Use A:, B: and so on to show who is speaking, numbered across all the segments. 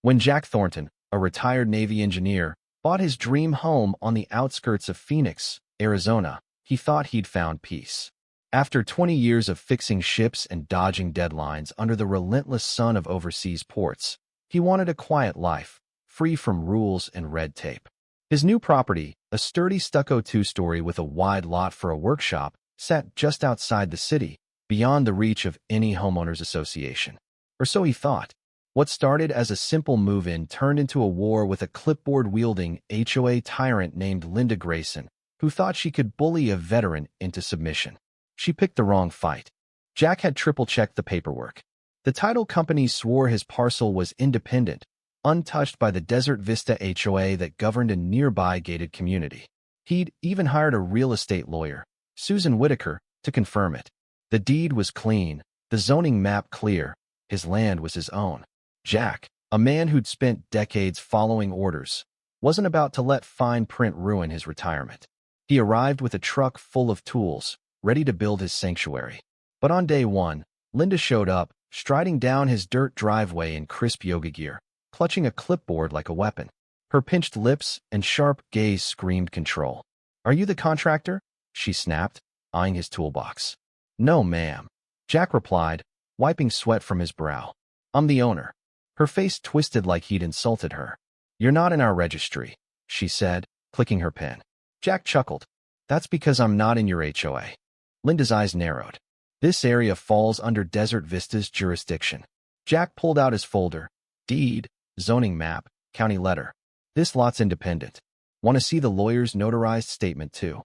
A: When Jack Thornton, a retired Navy engineer, bought his dream home on the outskirts of Phoenix, Arizona, he thought he'd found peace. After 20 years of fixing ships and dodging deadlines under the relentless sun of overseas ports, he wanted a quiet life, free from rules and red tape. His new property, a sturdy stucco two-story with a wide lot for a workshop, sat just outside the city, beyond the reach of any homeowners association. Or so he thought. What started as a simple move-in turned into a war with a clipboard-wielding HOA tyrant named Linda Grayson, who thought she could bully a veteran into submission. She picked the wrong fight. Jack had triple-checked the paperwork. The title company swore his parcel was independent, untouched by the Desert Vista HOA that governed a nearby gated community. He'd even hired a real estate lawyer, Susan Whitaker, to confirm it. The deed was clean, the zoning map clear, his land was his own. Jack, a man who'd spent decades following orders, wasn't about to let fine print ruin his retirement. He arrived with a truck full of tools, ready to build his sanctuary. But on day one, Linda showed up, striding down his dirt driveway in crisp yoga gear, clutching a clipboard like a weapon. Her pinched lips and sharp gaze screamed control. "Are you the contractor?" she snapped, eyeing his toolbox. "No, ma'am," Jack replied, wiping sweat from his brow. "I'm the owner." Her face twisted like he'd insulted her. "You're not in our registry," she said, clicking her pen. Jack chuckled. "That's because I'm not in your HOA." Linda's eyes narrowed. "This area falls under Desert Vista's jurisdiction." Jack pulled out his folder. "Deed, zoning map, county letter. This lot's independent. Want to see the lawyer's notarized statement, too?"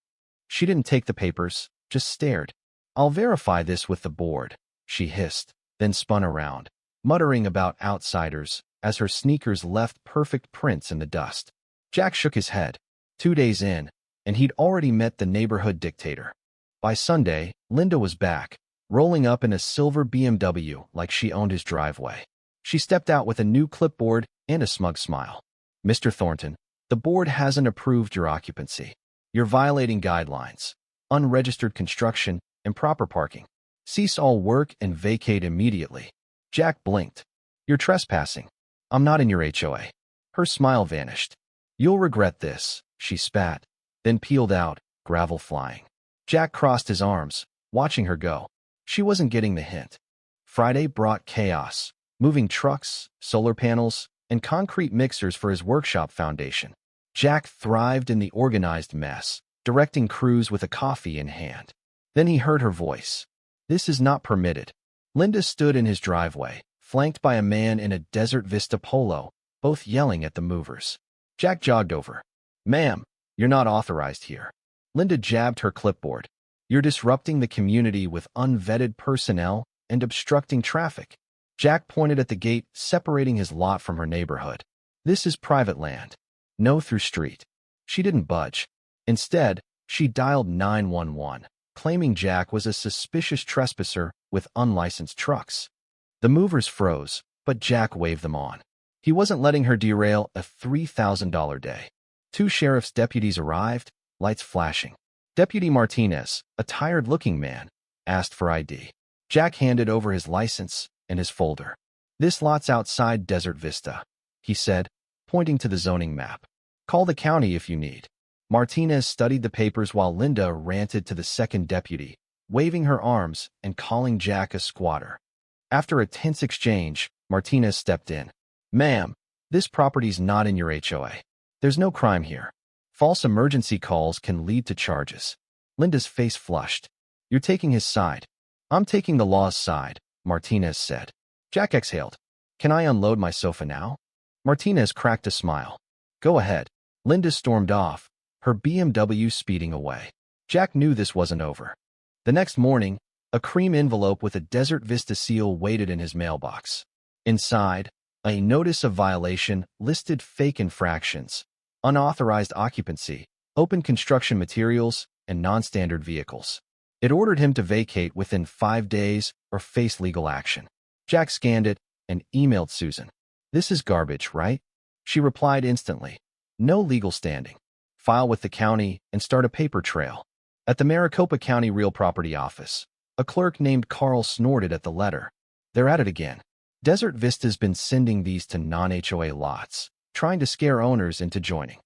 A: She didn't take the papers, just stared. "I'll verify this with the board," she hissed, then spun around, muttering about outsiders as her sneakers left perfect prints in the dust. Jack shook his head. 2 days in, and he'd already met the neighborhood dictator. By Sunday, Linda was back, rolling up in a silver BMW like she owned his driveway. She stepped out with a new clipboard and a smug smile. "Mr. Thornton, the board hasn't approved your occupancy. You're violating guidelines, unregistered construction, improper parking. Cease all work and vacate immediately." Jack blinked. "You're trespassing. I'm not in your HOA." Her smile vanished. "You'll regret this," she spat, then peeled out, gravel flying. Jack crossed his arms, watching her go. She wasn't getting the hint. Friday brought chaos, moving trucks, solar panels, and concrete mixers for his workshop foundation. Jack thrived in the organized mess, directing crews with a coffee in hand. Then he heard her voice. "This is not permitted." Linda stood in his driveway, flanked by a man in a Desert Vista polo, both yelling at the movers. Jack jogged over. "Ma'am, you're not authorized here." Linda jabbed her clipboard. "You're disrupting the community with unvetted personnel and obstructing traffic." Jack pointed at the gate separating his lot from her neighborhood. "This is private land. No through street." She didn't budge. Instead, she dialed 911, claiming Jack was a suspicious trespasser with unlicensed trucks. The movers froze, but Jack waved them on. He wasn't letting her derail a $3,000 day. 2 sheriff's deputies arrived, lights flashing. Deputy Martinez, a tired-looking man, asked for ID. Jack handed over his license and his folder. "This lot's outside Desert Vista," he said, pointing to the zoning map. "Call the county if you need." Martinez studied the papers while Linda ranted to the second deputy, waving her arms and calling Jack a squatter. After a tense exchange, Martinez stepped in. "Ma'am, this property's not in your HOA. There's no crime here. False emergency calls can lead to charges." Linda's face flushed. "You're taking his side." "I'm taking the law's side," Martinez said. Jack exhaled. "Can I unload my sofa now?" Martinez cracked a smile. "Go ahead." Linda stormed off, her BMW speeding away. Jack knew this wasn't over. The next morning, a cream envelope with a Desert Vista seal waited in his mailbox. Inside, a notice of violation listed fake infractions, unauthorized occupancy, open construction materials, and non-standard vehicles. It ordered him to vacate within 5 days or face legal action. Jack scanned it and emailed Susan. "This is garbage, right?" She replied instantly. "No legal standing. File with the county and start a paper trail." At the Maricopa County Real Property Office, a clerk named Carl snorted at the letter. "They're at it again. Desert Vista's been sending these to non-HOA lots, trying to scare owners into joining.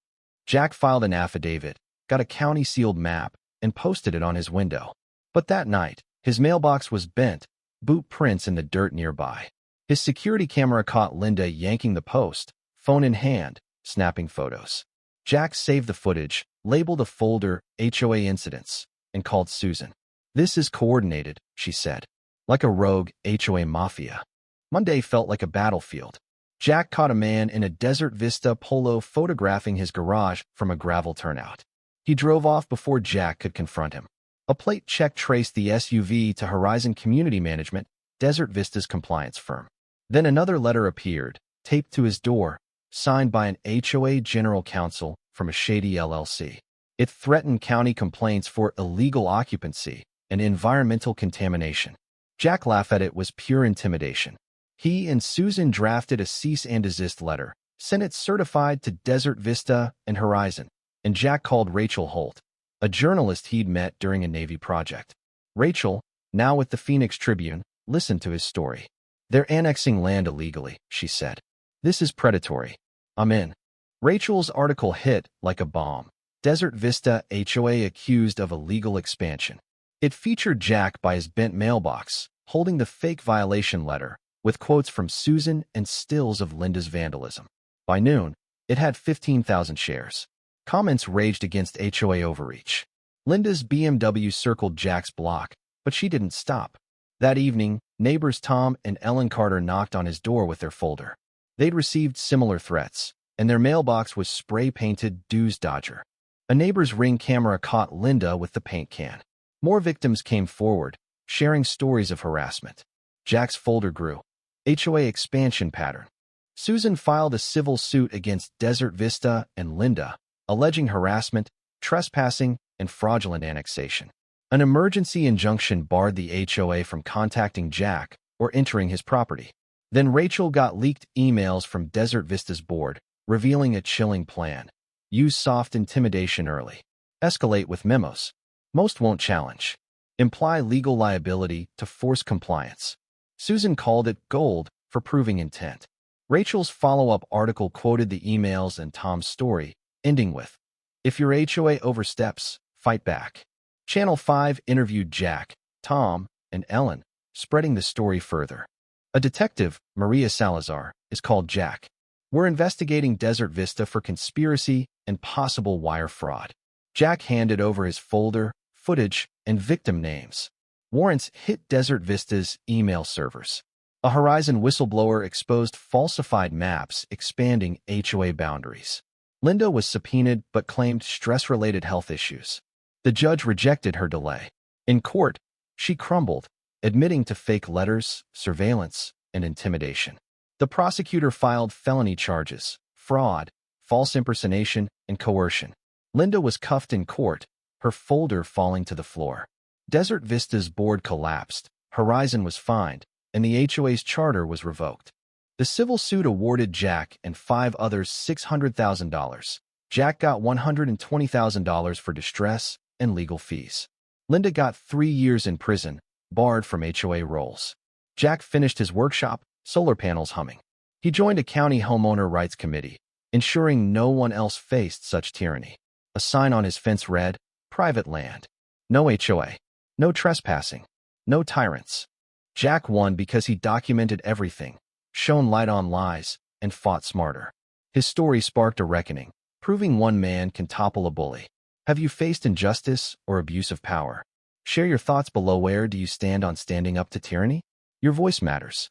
A: Jack filed an affidavit, got a county-sealed map, and posted it on his window. But that night, his mailbox was bent, boot prints in the dirt nearby. His security camera caught Linda yanking the post, phone in hand, snapping photos. Jack saved the footage, labeled a folder HOA incidents, and called Susan. "This is coordinated," she said. "Like a rogue HOA mafia." Monday felt like a battlefield. Jack caught a man in a Desert Vista polo photographing his garage from a gravel turnout. He drove off before Jack could confront him. A plate check traced the SUV to Horizon Community Management, Desert Vista's compliance firm. Then another letter appeared, taped to his door, signed by an HOA general counsel from a shady LLC. It threatened county complaints for illegal occupancy and environmental contamination. Jack laughed at it was pure intimidation. He and Susan drafted a cease and desist letter, sent it certified to Desert Vista and Horizon, and Jack called Rachel Holt, a journalist he'd met during a Navy project. Rachel, now with the Phoenix Tribune, listened to his story. "They're annexing land illegally," she said. "This is predatory. I'm in." Rachel's article hit like a bomb. Desert Vista HOA accused of illegal expansion. It featured Jack by his bent mailbox, holding the fake violation letter, with quotes from Susan and stills of Linda's vandalism. By noon, it had 15,000 shares. Comments raged against HOA overreach. Linda's BMW circled Jack's block, but she didn't stop. That evening, neighbors Tom and Ellen Carter knocked on his door with their folder. They'd received similar threats, and their mailbox was spray-painted Dues Dodger. A neighbor's Ring camera caught Linda with the paint can. More victims came forward, sharing stories of harassment. Jack's folder grew. HOA expansion pattern. Susan filed a civil suit against Desert Vista and Linda, alleging harassment, trespassing, and fraudulent annexation. An emergency injunction barred the HOA from contacting Jack or entering his property. Then Rachel got leaked emails from Desert Vista's board, revealing a chilling plan. Use soft intimidation early. Escalate with memos. Most won't challenge. Imply legal liability to force compliance. Susan called it gold for proving intent. Rachel's follow-up article quoted the emails and Tom's story, ending with, "If your HOA oversteps, fight back." Channel 5 interviewed Jack, Tom, and Ellen, spreading the story further. A detective, Maria Salazar, is called Jack. "We're investigating Desert Vista for conspiracy and possible wire fraud." Jack handed over his folder, footage, and victim names. Warrants hit Desert Vista's email servers. A Horizon whistleblower exposed falsified maps expanding HOA boundaries. Linda was subpoenaed but claimed stress-related health issues. The judge rejected her delay. In court, she crumbled, admitting to fake letters, surveillance, and intimidation. The prosecutor filed felony charges, fraud, false impersonation, and coercion. Linda was cuffed in court, her folder falling to the floor. Desert Vista's board collapsed, Horizon was fined, and the HOA's charter was revoked. The civil suit awarded Jack and 5 others $600,000. Jack got $120,000 for distress and legal fees. Linda got 3 years in prison, barred from HOA roles. Jack finished his workshop, solar panels humming. He joined a county homeowner rights committee, ensuring no one else faced such tyranny. A sign on his fence read, "Private land. No HOA. No trespassing. No tyrants." Jack won because he documented everything, shone light on lies, and fought smarter. His story sparked a reckoning, proving one man can topple a bully. Have you faced injustice or abuse of power? Share your thoughts below. Where do you stand on standing up to tyranny? Your voice matters.